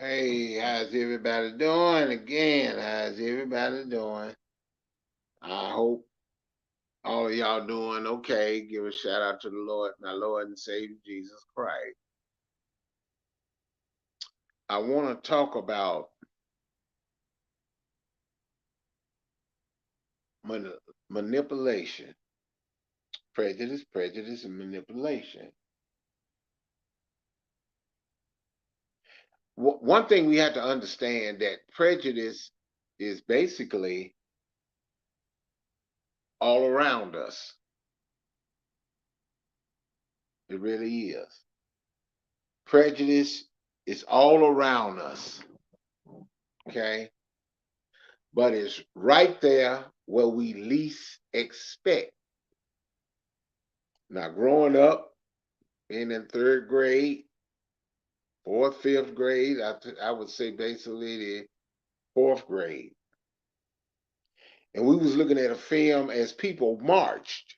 Hey, how's everybody doing? Again, how's everybody doing? I hope all of y'all doing okay. Give a shout out to the Lord, my Lord and Savior Jesus Christ. I want to talk about manipulation, prejudice, and manipulation. One thing we have to understand that prejudice is basically all around us. It really is. Prejudice is all around us. Okay, but it's right there where we least expect. Now, growing up, being in third grade, fourth, fifth grade, I would say basically the fourth grade, and we was looking at a film as people marched.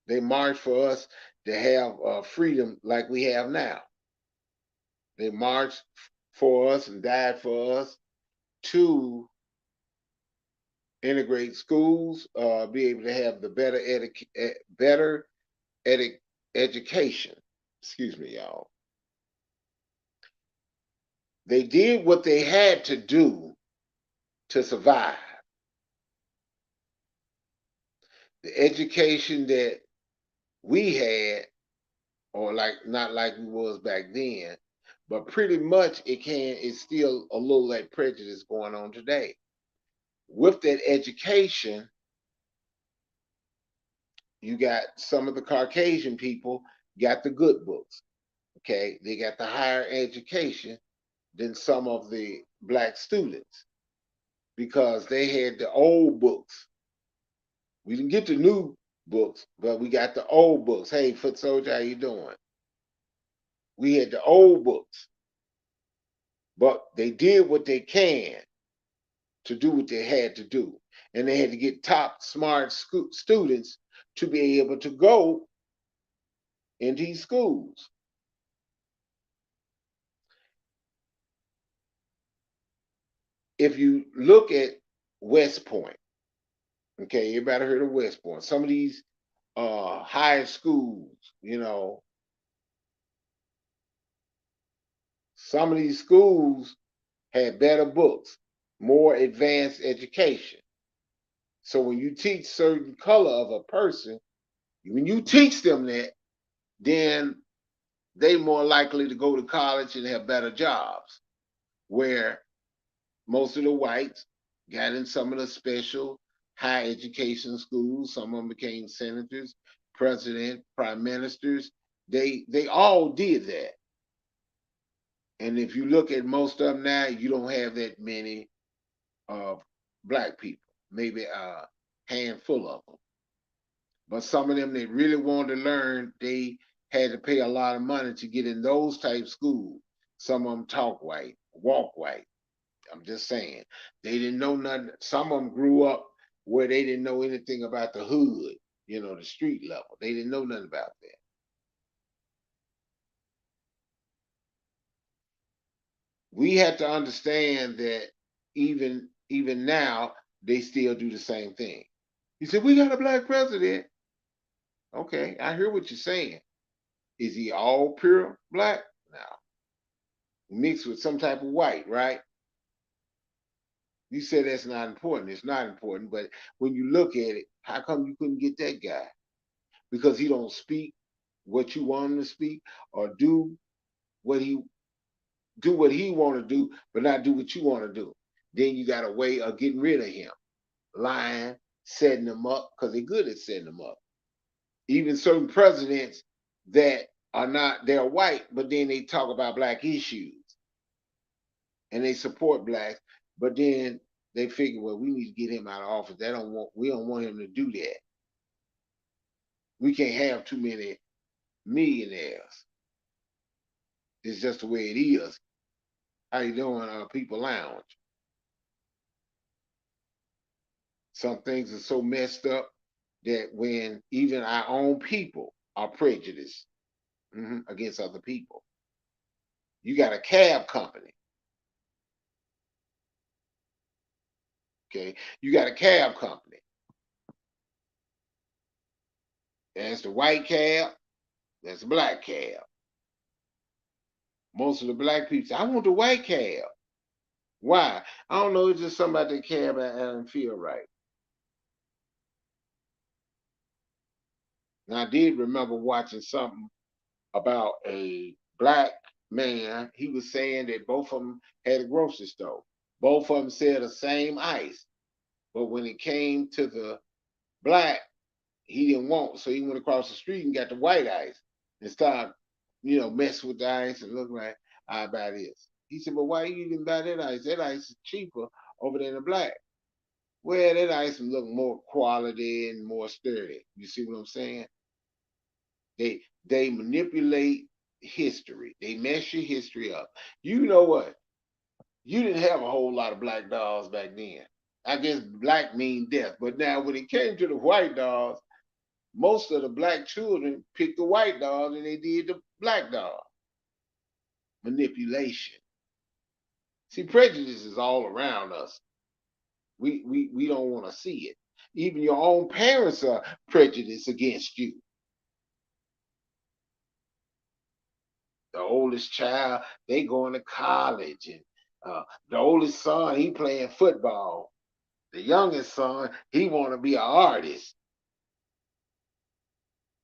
They marched for us to have freedom like we have now. They marched for us and died for us to integrate schools, be able to have the better education. Excuse me, y'all. They did what they had to do to survive. The education that we had, or like not like we was back then, but pretty much it's still a little like prejudice going on today. With that education, you got some of the Caucasian people got the good books. Okay, they got the higher education than some of the black students because they had the old books. We didn't get the new books, but we got the old books. Hey, foot soldier, how you doing? We had the old books, but they did what they can to do what they had to do, and they had to get top smart students to be able to go in these schools. If you look at West Point, okay, everybody heard of West Point. Some of these higher schools, some of these schools had better books, more advanced education. So when you teach certain color of a person, when you teach them that, then they more likely to go to college and have better jobs. Where most of the whites got in some of the special high education schools, some of them became senators, president, prime ministers. They all did that. And if you look at most of them now, you don't have that many black people, maybe a handful of them. But some of them that really wanted to learn, they had to pay a lot of money to get in those type schools. Some of them talk white, walk white. I'm just saying. They didn't know nothing. Some of them grew up where they didn't know anything about the hood, the street level. They didn't know nothing about that. We had to understand that even now, they still do the same thing. He said, we got a black president. Okay, I hear what you're saying. Is he all pure black? No. Mixed with some type of white, right? You said that's not important. It's not important, but when you look at it, how come you couldn't get that guy? Because he don't speak what you want him to speak, or what he what he want to do, but not do what you want to do. Then you got a way of getting rid of him, lying, setting them up, because they're good at setting them up. Even certain presidents that are not, they're white, but then they talk about black issues and they support blacks, but then they figure, well, we need to get him out of office. We don't want him to do that. We can't have too many millionaires. It's just the way it is. How you doing, People Lounge? Some things are so messed up that when even our own people are prejudiced against other people, You got a cab company. Okay, you got a cab company. There's the white cab. There's the black cab. Most of the black people say, I want the white cab. Why? I don't know. It's just something about the cab that doesn't feel right. And I did remember watching something about a black man. He was saying that both of them had a grocery store. Both of them sell the same ice. But when it came to the black, he didn't want. So he went across the street and got the white ice and started, messing with the ice and look like, I buy this. He said, but why you didn't buy that ice? That ice is cheaper over there in the black. Well, that ice look more quality and more sturdy. You see what I'm saying? They manipulate history. They mess your history up. You know what? You didn't have a whole lot of black dogs back then. I guess black mean death. But now when it came to the white dogs, most of the black children picked the white dog and they did the black dog. Manipulation. See, prejudice is all around us. We don't want to see it. Even your own parents are prejudiced against you. The oldest child, they going to college, and the oldest son, he playing football. The youngest son, he want to be an artist.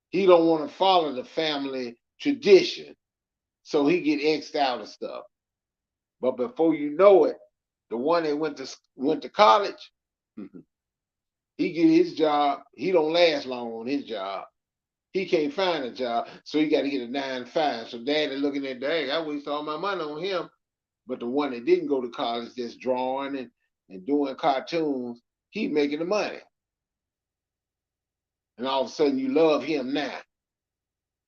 He don't want to follow the family tradition, so he get X'd out of stuff. But before you know it, the one that went to college, he get his job. He don't last long on his job. He can't find a job, so he got to get a 9 to 5. So daddy looking at, dang, I wasted all my money on him. But the one that didn't go to college, that's drawing and doing cartoons, he making the money. And all of a sudden you love him now.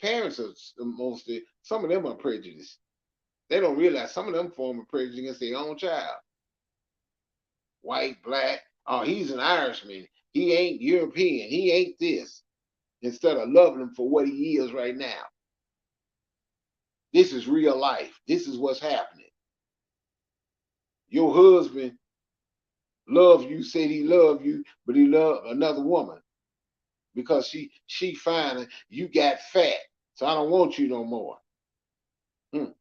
Parents are mostly, some of them are prejudiced. They don't realize some of them form a prejudice against their own child. White, black, oh, he's an Irishman. He ain't European. He ain't this. Instead of loving him for what he is right now. This is real life. This is what's happening. Your husband loved you, said he loved you, but he loved another woman because she fine and you got fat. So I don't want you no more. And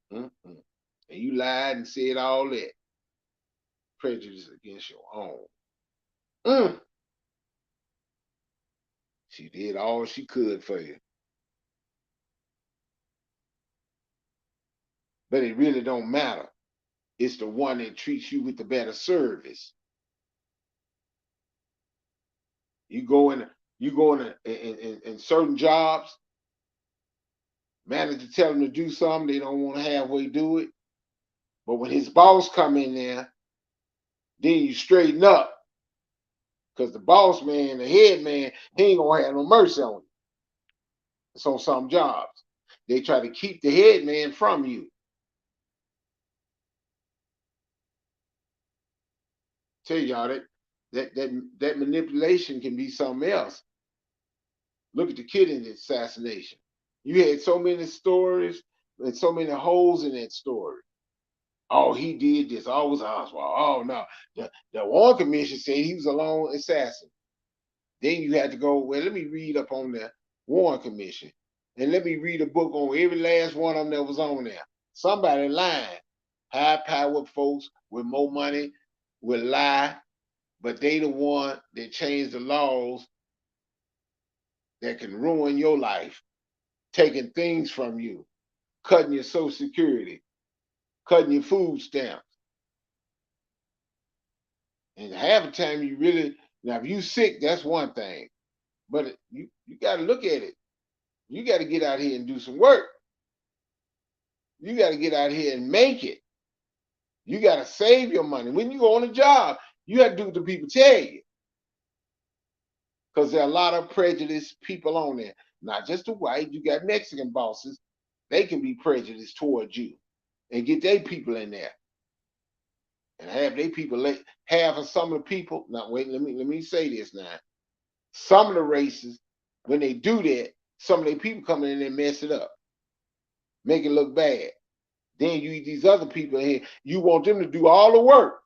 you lied and said all that. Prejudice against your own. She did all she could for you. But it really don't matter. It's the one that treats you with the better service. You go in certain jobs, manager tell them to do something, they don't want to halfway do it. But when his boss come in there, then you straighten up. Because the boss man, the head man, he ain't gonna have no mercy on you. It's on some jobs. They try to keep the head man from you. Tell y'all that manipulation can be something else. Look at the Kennedy assassination. You had so many stories and so many holes in that story. Oh, he did this. Oh, it was Oswald. Oh no, the Warren Commission said he was a lone assassin. Then you had to go, well, let me read up on the Warren Commission. And let me read a book on every last one of them that was on there. Somebody lying. High-powered folks with more money will lie, but they the one that changed the laws that can ruin your life, taking things from you, cutting your Social Security, cutting your food stamps. And half the time you really, now if you sick, that's one thing. But you got to look at it. You got to get out here and do some work. You got to get out here and make it. You got to save your money. When you go on a job, you have to do what the people tell you. Because there are a lot of prejudiced people on there. Not just the white. You got Mexican bosses. They can be prejudiced towards you and get their people in there. And have their people, half of some of the people. Now, wait, let me say this now. Some of the races, when they do that, some of their people come in and mess it up. Make it look bad. Then you eat these other people in here. You want them to do all the work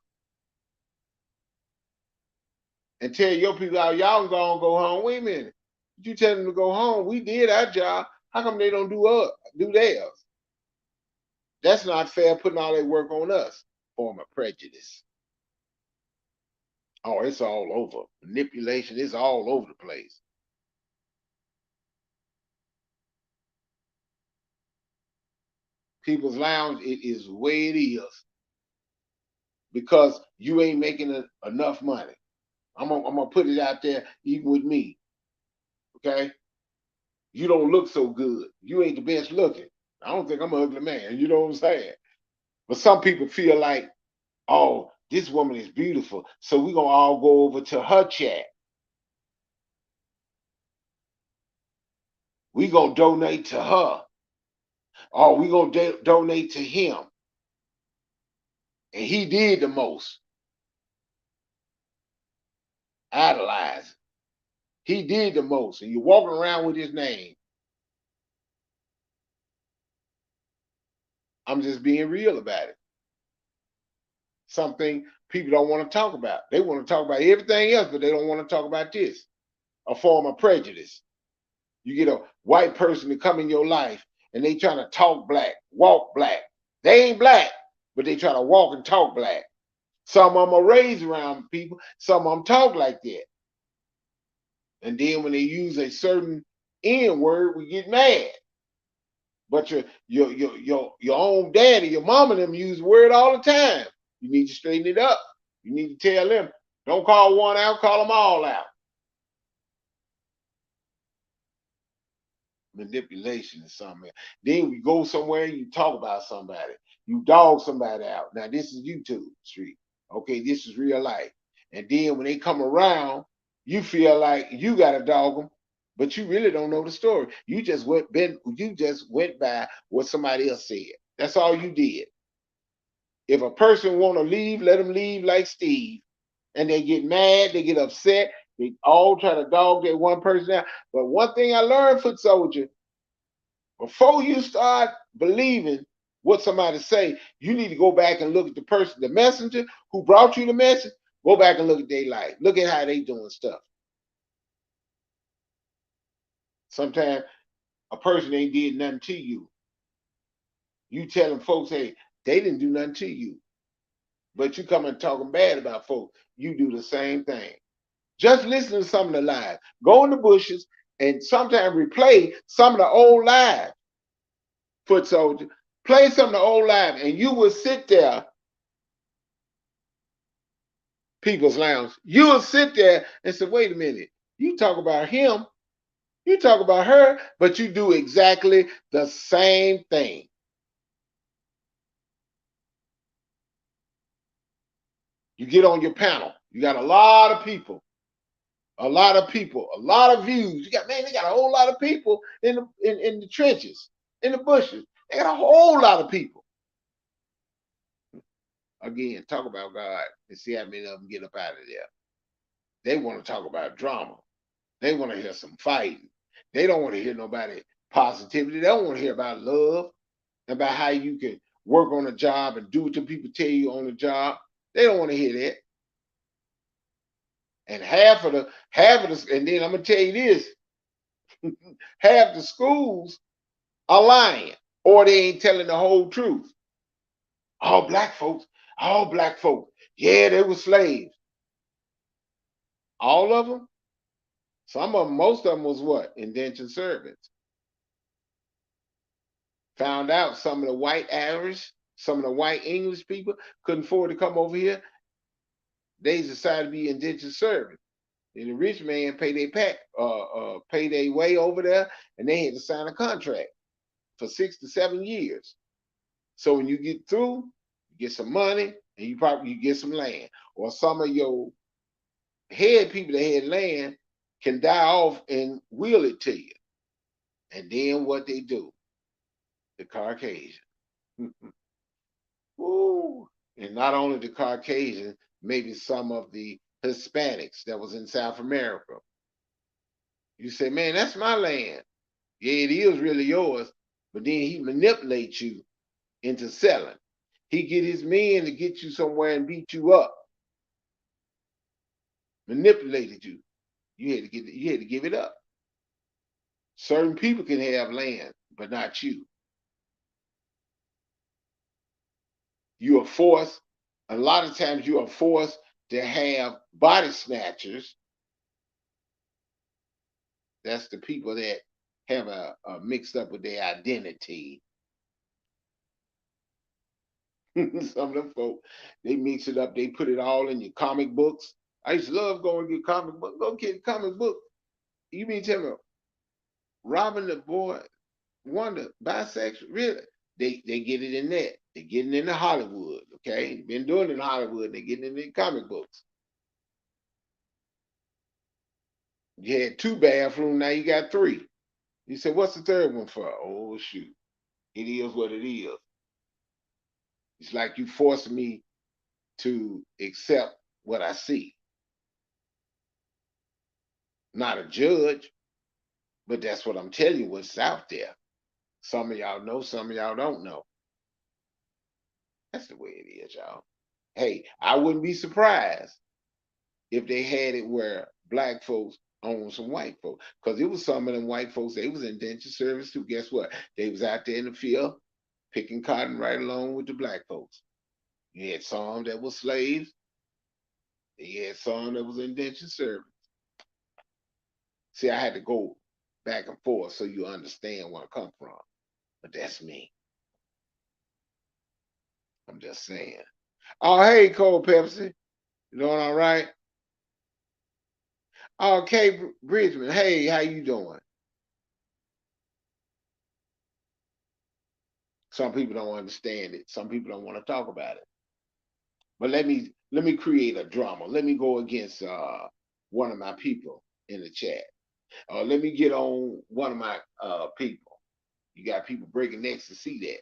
and tell your people how y'all gonna go home. Wait a minute. You tell them to go home. We did our job. How come they don't do theirs? That's not fair putting all that work on us. Form of prejudice. Oh, it's all over. Manipulation is all over the place. People's Lounge, it is the way it is because you ain't making enough money. I'm gonna put it out there, even with me. Okay, you don't look so good. You ain't the best looking. I don't think I'm an ugly man. You know what I'm saying? But some people feel like, oh, this woman is beautiful, so we're gonna all go over to her chat. We gonna donate to her, or we gonna donate to him, and he did the most. Idolize. He did the most, and you're walking around with his name. I'm just being real about it. Something people don't want to talk about. They want to talk about everything else, but they don't want to talk about this. A form of prejudice. You get a white person to come in your life and they trying to talk black, walk black. They ain't black, but they try to walk and talk black. Some of them are raised around people. Some of them talk like that. And then when they use a certain N word, we get mad. But your own daddy, your mama, them use the word all the time. You need to straighten it up. You need to tell them, don't call one out, call them all out. Manipulation is something. Then we go somewhere, you talk about somebody, you dog somebody out. Now this is YouTube street. Okay, this is real life. And then when they come around, you feel like you got to dog them, but you really don't know the story. You just went by what somebody else said. That's all you did. If a person want to leave, let them leave like Steve. And they get mad, they get upset, they all try to dog that one person out. But one thing I learned, foot soldier, before you start believing what somebody say, you need to go back and look at the person, the messenger who brought you the message. Go back and look at their life. Look at how they doing stuff. Sometimes a person ain't did nothing to you. You telling folks, hey, they didn't do nothing to you. But you come and talking bad about folks. You do the same thing. Just listen to some of the lives. Go in the bushes and sometimes replay some of the old lives, foot soldier. Play some of the old lives, and you will sit there, People's Lounge. You will sit there and say, wait a minute, you talk about him, you talk about her, but you do exactly the same thing. You get on your panel. You got a lot of people, a lot of people, a lot of views. You got, man, they got a whole lot of people in the trenches, in the bushes. They got a whole lot of people. Again, talk about God and see how many of them get up out of there. They want to talk about drama. They want to hear some fighting. They don't want to hear nobody positivity. They don't want to hear about love, about how you can work on a job and do what the people tell you on the job. They don't want to hear that. And and then I'm gonna tell you this, half the schools are lying or they ain't telling the whole truth. All black folks, all black folks, yeah, they were slaves. All of them? Some of them, most of them was what? Indentured servants. Found out some of the white Irish, some of the white English people couldn't afford to come over here. They decided to be indentured servants. And the rich man pay their way over there, and they had to sign a contract for 6 to 7 years. So when you get through, you get some money, and you get some land. Or some of your head people that had land can die off and will it to you. And then what they do, the Caucasian. Woo. And not only the Caucasian, maybe some of the Hispanics that was in South America. You say, man, that's my land. Yeah, it is really yours, but then he manipulates you into selling. He get his men to get you somewhere and beat you up, manipulated you. You had to give it up. Certain people can have land, but not you. You are forced, a lot of times you are forced to have body snatchers. That's the people that have a mixed up with their identity. Some of them folk, they mix it up, they put it all in your comic books. I used to love going to get comic book. Go get a comic book. You mean tell me Robin the Boy Wonder, bisexual, really? They get it in that. They getting into Hollywood, okay? Been doing it in Hollywood, they getting it in comic books. You had 2 bathrooms, now you got 3. You said, what's the third one for? Oh shoot. It is what it is. It's like you forcing me to accept what I see. Not a judge, but that's what I'm telling you, what's out there. Some of y'all know, some of y'all don't know. That's the way it is, y'all. Hey, I wouldn't be surprised if they had it where black folks own some white folks. Because it was some of them white folks, they was in indentured service too. Guess what? They was out there in the field picking cotton right along with the black folks. You had some that were slaves. You had some that was in indentured service. See, I had to go back and forth so you understand where I come from. But that's me. I'm just saying. Oh, hey, Cold Pepsi. You doing all right? Okay, Bridgman. Hey, how you doing? Some people don't understand it. Some people don't want to talk about it. But let me create a drama. Let me go against one of my people in the chat. Let me get on one of my people. You got people breaking necks to see that.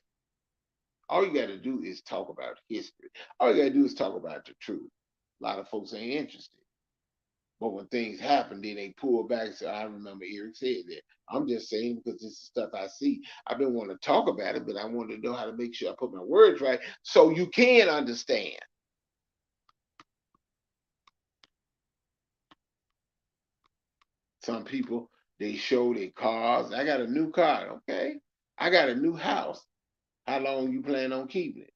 All you got to do is talk about history. All you got to do is talk about the truth. A lot of folks ain't interested. But when things happen, then they pull back and say, I remember Eric said that. I'm just saying because this is stuff I see. I've been wanting to talk about it, but I want to know how to make sure I put my words right so you can understand. Some people, they show their cars. I got a new car, okay? I got a new house. How long you plan on keeping it?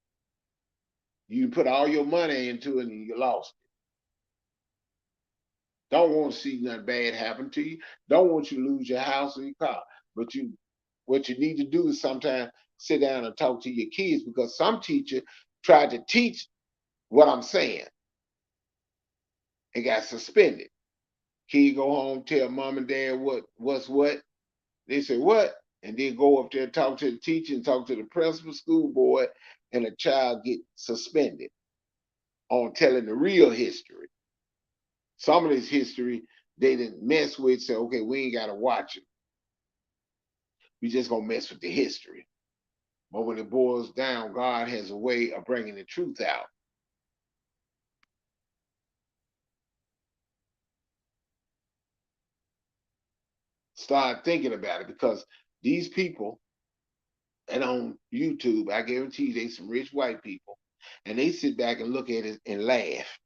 You put all your money into it and you lost it. Don't want to see nothing bad happen to you. Don't want you to lose your house or your car. But what you need to do is sometimes sit down and talk to your kids because some teacher tried to teach what I'm saying and got suspended. Kid go home, tell mom and dad what's what. They say what? And then go up there and talk to the teacher and talk to the principal, school board, and the child get suspended on telling the real history. Some of this history they didn't mess with, say, okay, we ain't gotta watch it. We just gonna mess with the history. But when it boils down, God has a way of bringing the truth out. Start thinking about it because these people, and on YouTube, I guarantee you, they some rich white people, and they sit back and look at it and laugh.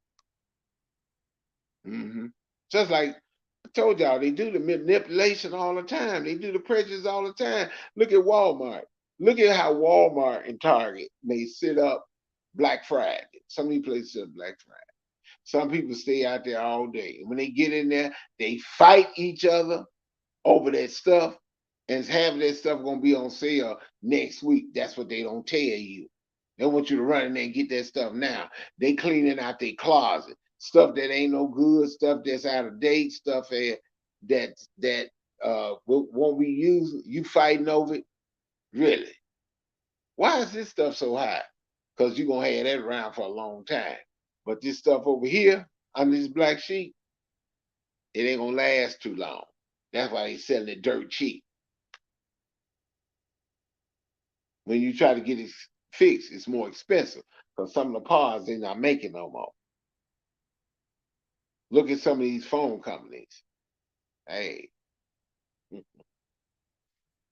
Mm-hmm. Just like I told y'all, they do the manipulation all the time. They do the prejudice all the time. Look at Walmart. Look at how Walmart and Target may sit up Black Friday. Some of these places are Black Friday. Some people stay out there all day. And when they get in there, they fight each other over that stuff. And half of that stuff gonna be on sale next week. That's what they don't tell you. They want you to run in there and get that stuff now. They cleaning out their closet. Stuff that ain't no good, stuff that's out of date, stuff that won't be used. You fighting over it? Really? Why is this stuff so high? Because you're gonna have that around for a long time. But this stuff over here, under this black sheet, it ain't gonna last too long. That's why they selling it dirt cheap. When you try to get it fixed, it's more expensive because some of the parts they're not making no more. Look at some of these phone companies. Hey,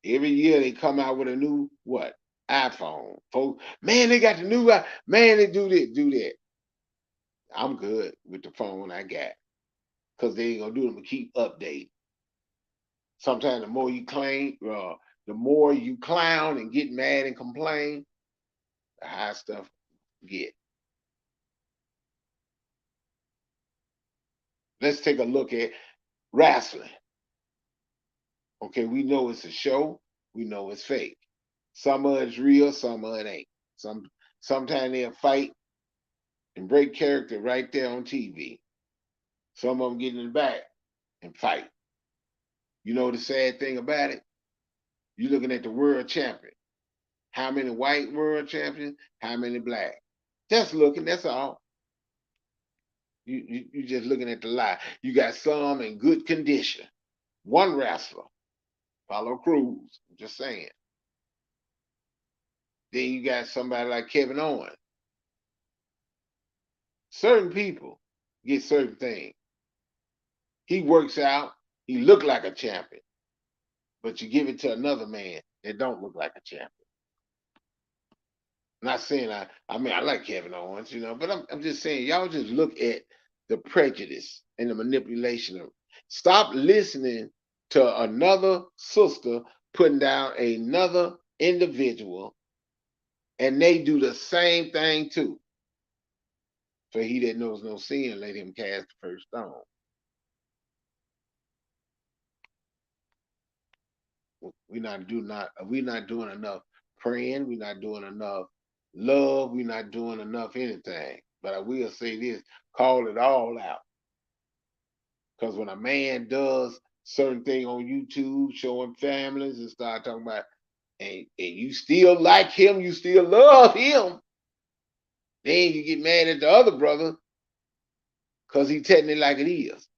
every year they come out with a new what? iPhone. Folks, man, they got the new guy. Man, they do this, do that. I'm good with the phone I got because they ain't gonna do them to keep updating. Sometimes the more you clown and get mad and complain, the higher stuff get. Let's take a look at wrestling. Okay, we know it's a show. We know it's fake. Some of it's real, some of it ain't. Sometimes they'll fight and break character right there on TV. Some of them get in the back and fight. You know the sad thing about it? You're looking at the world champion. How many white world champions? How many black? Just looking, that's all. You just looking at the lie. You got some in good condition. One wrestler, Apollo Cruz. I'm just saying. Then you got somebody like Kevin Owens. Certain people get certain things. He works out. He look like a champion, but you give it to another man that don't look like a champion. Not saying I mean I like Kevin Owens, but I'm just saying y'all just look at the prejudice and the manipulation of stop listening to another sister putting down another individual and they do the same thing too. For he that knows no sin, let him cast the first stone. We're not doing enough praying, we're not doing enough love, we're not doing enough anything. But I will say this, call it all out. Because when a man does certain thing on YouTube, showing families and start talking about, and you still like him, you still love him, then you get mad at the other brother because he telling it like it is.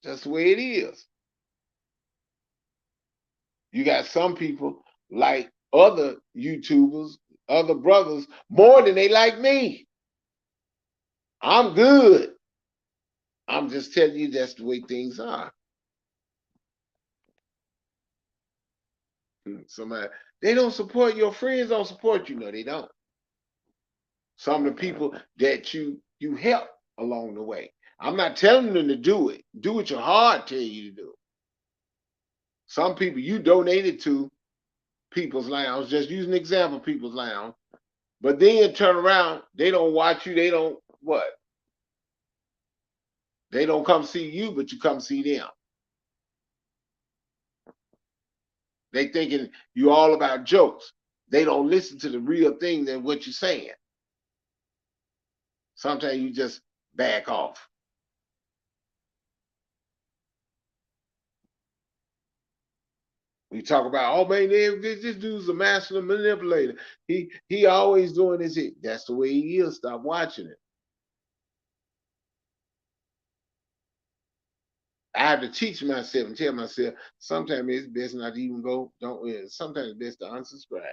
That's the way it is. You got some people like other YouTubers, other brothers, more than they like me. I'm good. I'm just telling you that's the way things are. Somebody, they don't support your friends, don't support you. No, they don't. Some of the people that you help along the way. I'm not telling them to do it. Do what your heart tell you to do. Some people you donated to People's Lounge, just use an example, People's Lounge, but then you turn around, they don't watch you, they don't what? They don't come see you, but you come see them. They thinking you all about jokes. They don't listen to the real thing than what you're saying. Sometimes you just back off. We talk about, oh man, this dude's a master manipulator. He always doing this. That's the way he is. Stop watching it. I have to teach myself and tell myself sometimes it's best not to even go. Don't. Sometimes it's best to unsubscribe.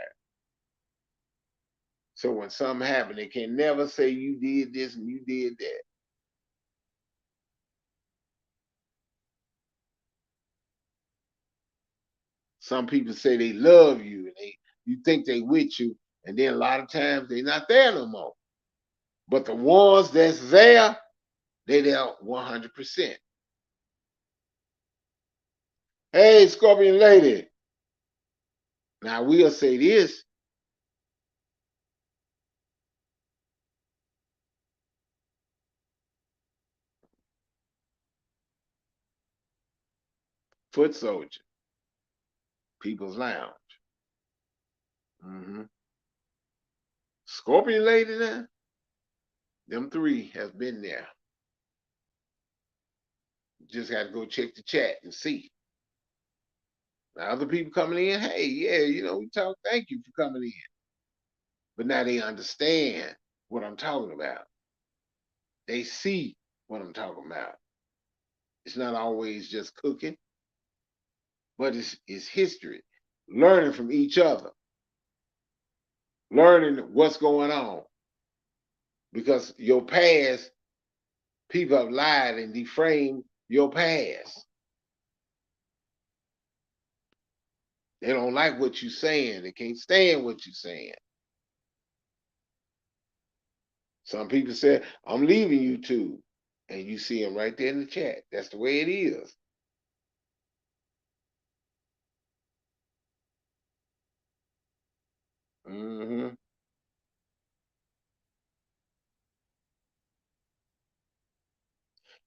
So when something happens, they can never say you did this and you did that. Some people say they love you and you think they with you, and then a lot of times they're not there no more. But the ones that's there, they there 100%. Hey, Scorpion Lady. Now we'll say this. Foot Soldier, People's Lounge. Mm-hmm. Scorpion Lady now. Them three has been there. Just got to go check the chat and see. Now other people coming in, hey, yeah, we talk. Thank you for coming in. But now they understand what I'm talking about. They see what I'm talking about. It's not always just cooking, but it's history. Learning from each other, learning what's going on. Because your past, people have lied and deframed your past. They don't like what you're saying. They can't stand what you're saying. Some people say, I'm leaving YouTube. And you see them right there in the chat. That's the way it is. Mm-hmm.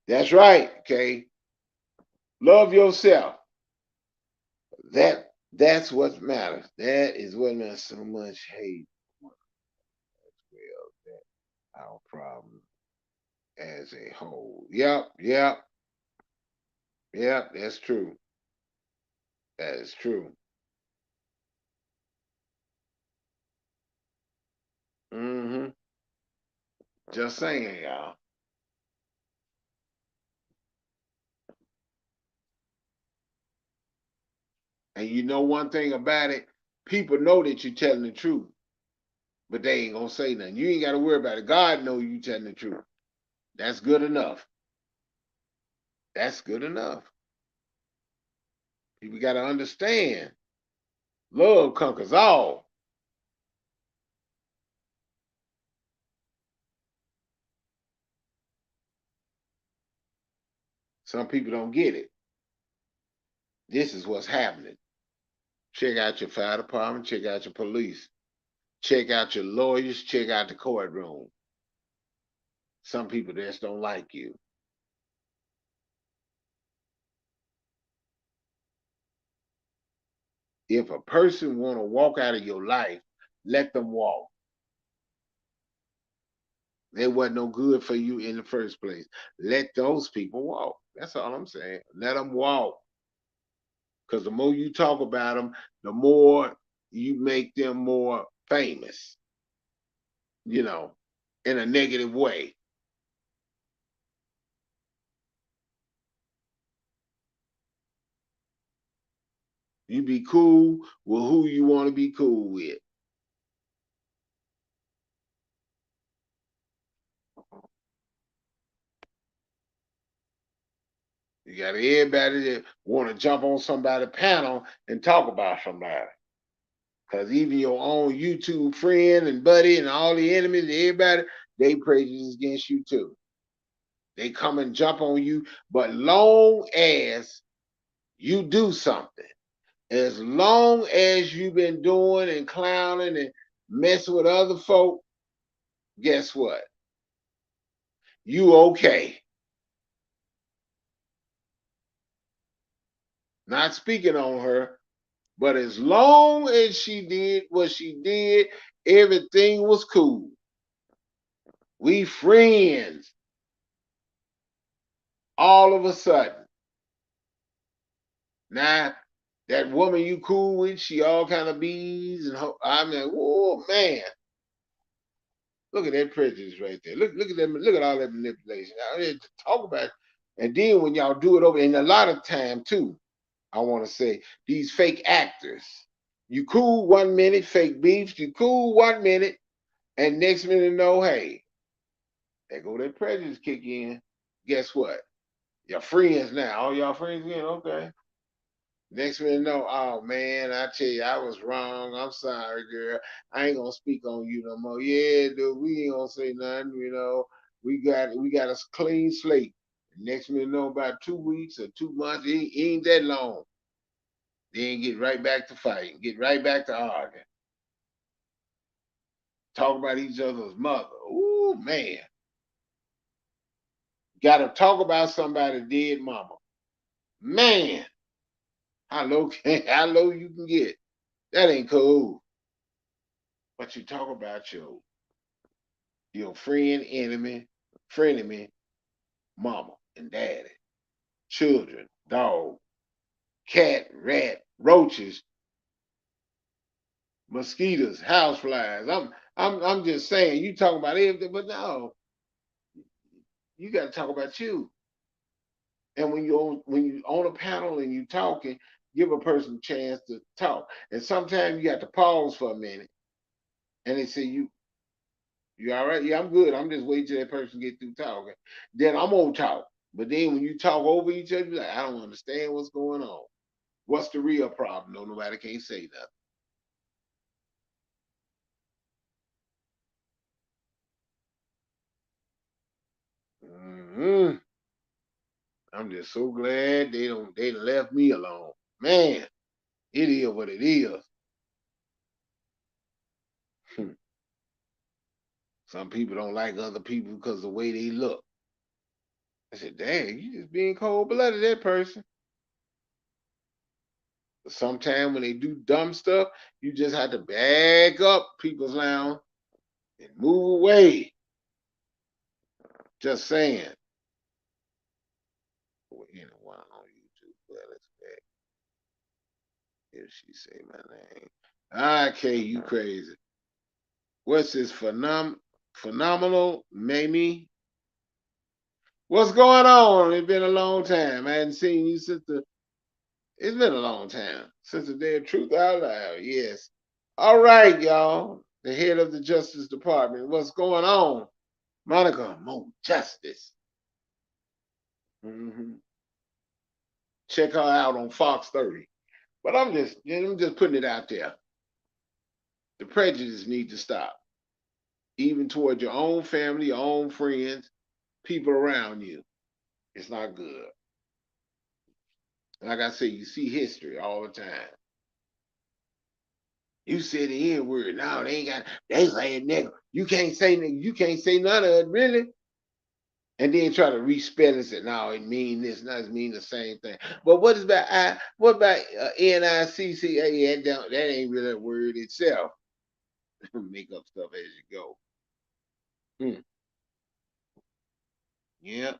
That's right. Okay. Love yourself. That's what matters. That is what matters. So much hate. Well, that our problem as a whole. Yep, yep, yep. That's true. That is true. Mm-hmm. Just saying, y'all. And you know one thing about it, people know that you're telling the truth, but they ain't gonna say nothing. You ain't got to worry about it. God know you telling the truth. That's good enough. That's good enough. People got to understand. Love conquers all. Some people don't get it. This is what's happening. Check out your fire department. Check out your police. Check out your lawyers. Check out the courtroom. Some people just don't like you. If a person want to walk out of your life, let them walk. They wasn't no good for you in the first place. Let those people walk. That's all I'm saying. Let them walk. Because the more you talk about them, the more you make them more famous, you know, in a negative way. You be cool with who you want to be cool with. You got everybody that want to jump on somebody's panel and talk about somebody. Because even your own YouTube friend and buddy and all the enemies, everybody, they prejudice against you too. They come and jump on you, but long as you do something, as long as you've been doing and clowning and messing with other folk, guess what? You okay. Not speaking on her, but as long as she did what she did, everything was cool. We friends all of a sudden. Now, that woman you cool with, she all kind of bees and I'm like, oh man, look at that prejudice right there. Look at them. Look at all that manipulation. I mean, to talk about it. And then when y'all do it over, and a lot of time too, I want to say these fake actors. You cool 1 minute, fake beefs. You cool 1 minute, and next minute, no, hey, there go that prejudice kick in. Guess what? Your friends now. All y'all friends again? Okay. Next minute, no, oh man, I tell you, I was wrong. I'm sorry, girl. I ain't gonna speak on you no more. Yeah, dude, we ain't gonna say nothing. We got a clean slate. Next minute, no, about 2 weeks or 2 months, it ain't that long. Then get right back to fighting, get right back to arguing, talk about each other's mother. Ooh man, got to talk about somebody dead mama. Man, how low how low you can get? That ain't cool. But you talk about your friend, enemy, frenemy, mama and daddy, children, dog, cat, rat, roaches, mosquitoes, houseflies. I'm just saying you talk about everything, but no, you got to talk about you. And when you on a panel and you talking, give a person a chance to talk. And sometimes you got to pause for a minute, and they say you all right? Yeah, I'm good. I'm just waiting till that person get through talking. Then I'm gonna talk. But then when you talk over each other, you're like, I don't understand what's going on. What's the real problem? No, nobody can't say nothing. I'm just so glad they left me alone. Man, it is what it is. Some people don't like other people because of the way they look. I said, dang, you just being cold blooded, that person. But sometimes when they do dumb stuff, you just have to back up people's lounge and move away. Just saying. Well, you know what, on YouTube, well, let's back if she say my name. Okay, you crazy. What's this phenomenal Mamie? What's going on? It's been a long time. I hadn't seen you since the. It's been a long time since the day of truth out loud. Yes. All right, y'all. The head of the Justice Department. What's going on? Monica, more justice. Mm-hmm. Check her out on Fox 30. But I'm just putting it out there. The prejudice needs to stop, even toward your own family, your own friends, people around you. It's not good. Like I say, you see history all the time. You said the N word. No, they ain't got. They saying nigga. You can't say nigga. You can't say none of it, really. And then try to respell it. Say, no, it mean this. Not it mean the same thing. But what is about I? What about NICCA? That ain't really a word itself. Make up stuff as you go. Hmm. Yeah.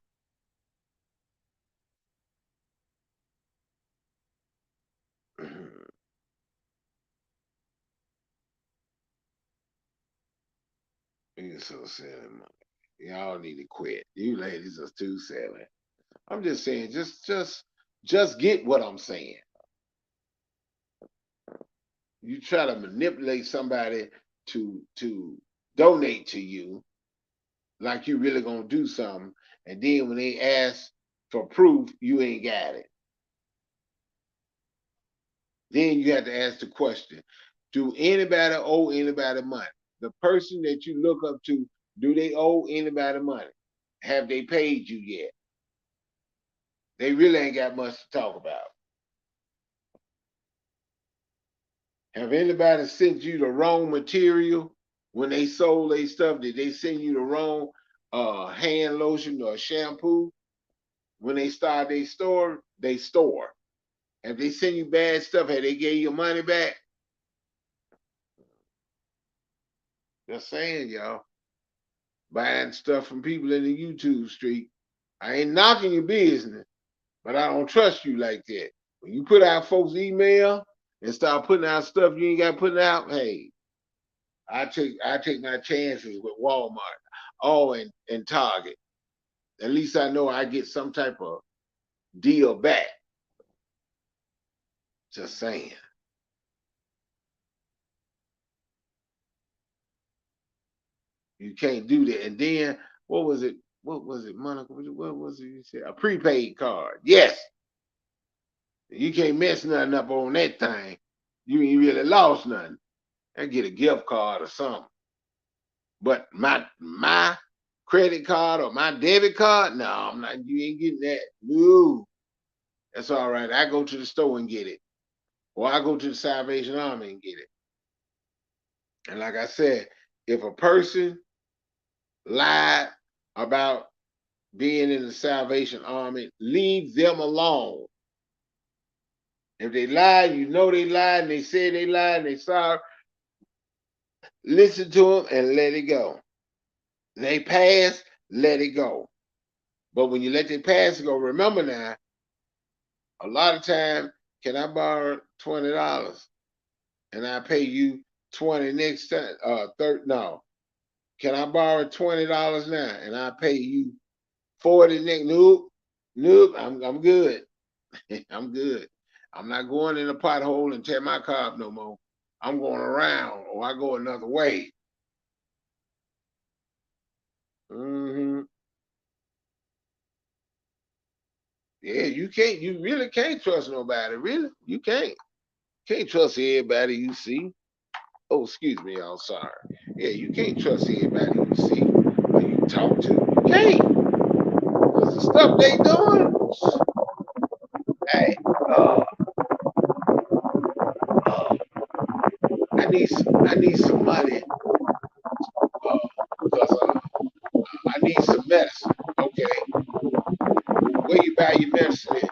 You're so silly, man. Y'all need to quit. You ladies are too silly. I'm just saying, just get what I'm saying. You try to manipulate somebody to donate to you like you really gonna do something, and then when they ask for proof, you ain't got it. Then you have to ask the question: do anybody owe anybody money? The person that you look up to, do they owe anybody money? Have they paid you yet? They really ain't got much to talk about. Have anybody sent you the wrong material when they sold their stuff? Did they send you the wrong hand lotion or shampoo when they start their store? They store. If they send you bad stuff, have they gave you your money back? Just saying, y'all. Buying stuff from people in the YouTube street. I ain't knocking your business, but I don't trust you like that. When you put out folks' email and start putting out stuff you ain't got putting out, hey, I take my chances with Walmart. Oh, and Target. At least I know I get some type of deal back. Just saying. You can't do that. And then what was it? What was it, Monica? What was it you said? A prepaid card. Yes. You can't mess nothing up on that thing. You ain't really lost nothing. I get a gift card or something. But my credit card or my debit card, no, I'm not. You ain't getting that. No, that's all right. I go to the store and get it, or I go to the Salvation Army and get it. And like I said, if a person lied about being in the Salvation Army, leave them alone. If they lied, you know they lied, and they said they lied, and they sorry. Listen to them and let it go. They pass, let it go. But when you let their past go, remember now, a lot of time, can I borrow $20 and I pay you 20 next time? No. Can I borrow $20 now and I pay you 40 next? Nope, nope. I'm good. I'm good. I'm not going in a pothole and tear my car up no more. I'm going around or I go another way. Mm-hmm. Yeah, you really can't trust nobody, really. You can't trust everybody you see. Oh, excuse me, y'all, sorry. Yeah, you can't trust everybody you see or you talk to. You can't. Because the stuff they doing, hey, uh, uh, I need some money because I need some medicine. Okay, where you buy your medicine at?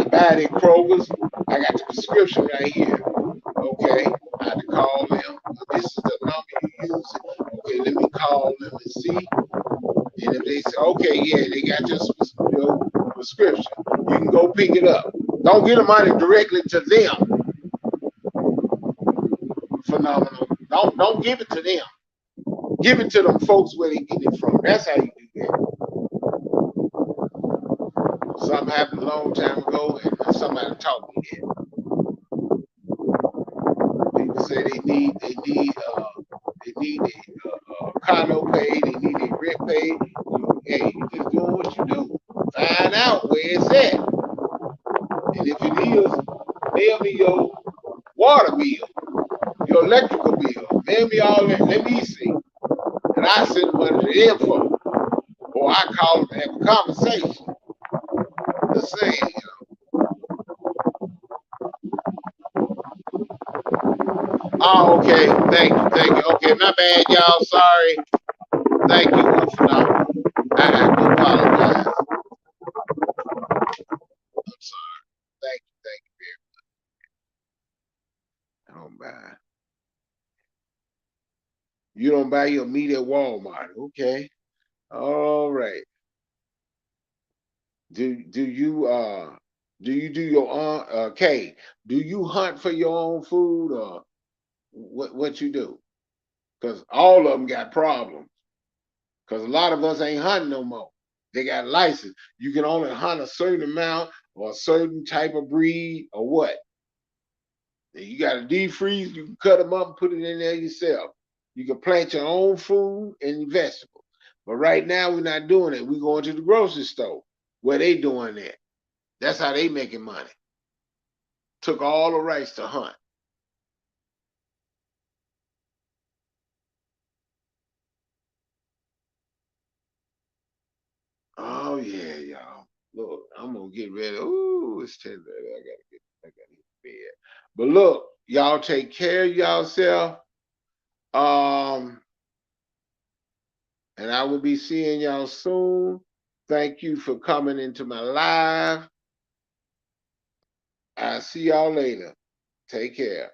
I buy it at Kroger's. I got the prescription right here. Okay, I had to call them. This is the number you use. Okay, let me call them and see. And if they say, okay, yeah, they got your prescription, you can go pick it up. Don't get the money directly to them. Phenomenal. Don't give it to them. Give it to them folks where they get it from. That's how you do that. Something happened a long time ago, and somebody taught me that. People say they need a car note paid, they need their rent paid. Hey, you just doing what you do. Find out where it's at, and if it is, mail me your water bill, your electrical bill. Mail me all that. Let me see, and I send money to them for, or I call them and have a conversation. Just saying. Oh, okay. Thank you. Thank you. Okay, my bad, y'all. Sorry. Thank you, Phenomenal. I do apologize. I'm sorry. Thank you. Thank you. I don't buy. You don't buy your meat at Walmart. Okay. All right. Do you do your own Kay? Do you hunt for your own food or what you do? Because all of them got problems. Because a lot of us ain't hunting no more. They got license. You can only hunt a certain amount or a certain type of breed or what. You got to defreeze. You can cut them up and put it in there yourself. You can plant your own food and vegetables. But right now we're not doing it. We're going to the grocery store where they doing that. That's how they making money. Took all the rights to hunt. Oh yeah, y'all. Look, I'm gonna get ready. Ooh, it's 10:30. I gotta get to bed. But look, y'all take care of yourself. Um, and I will be seeing y'all soon. Thank you for coming into my live. I'll see y'all later. Take care.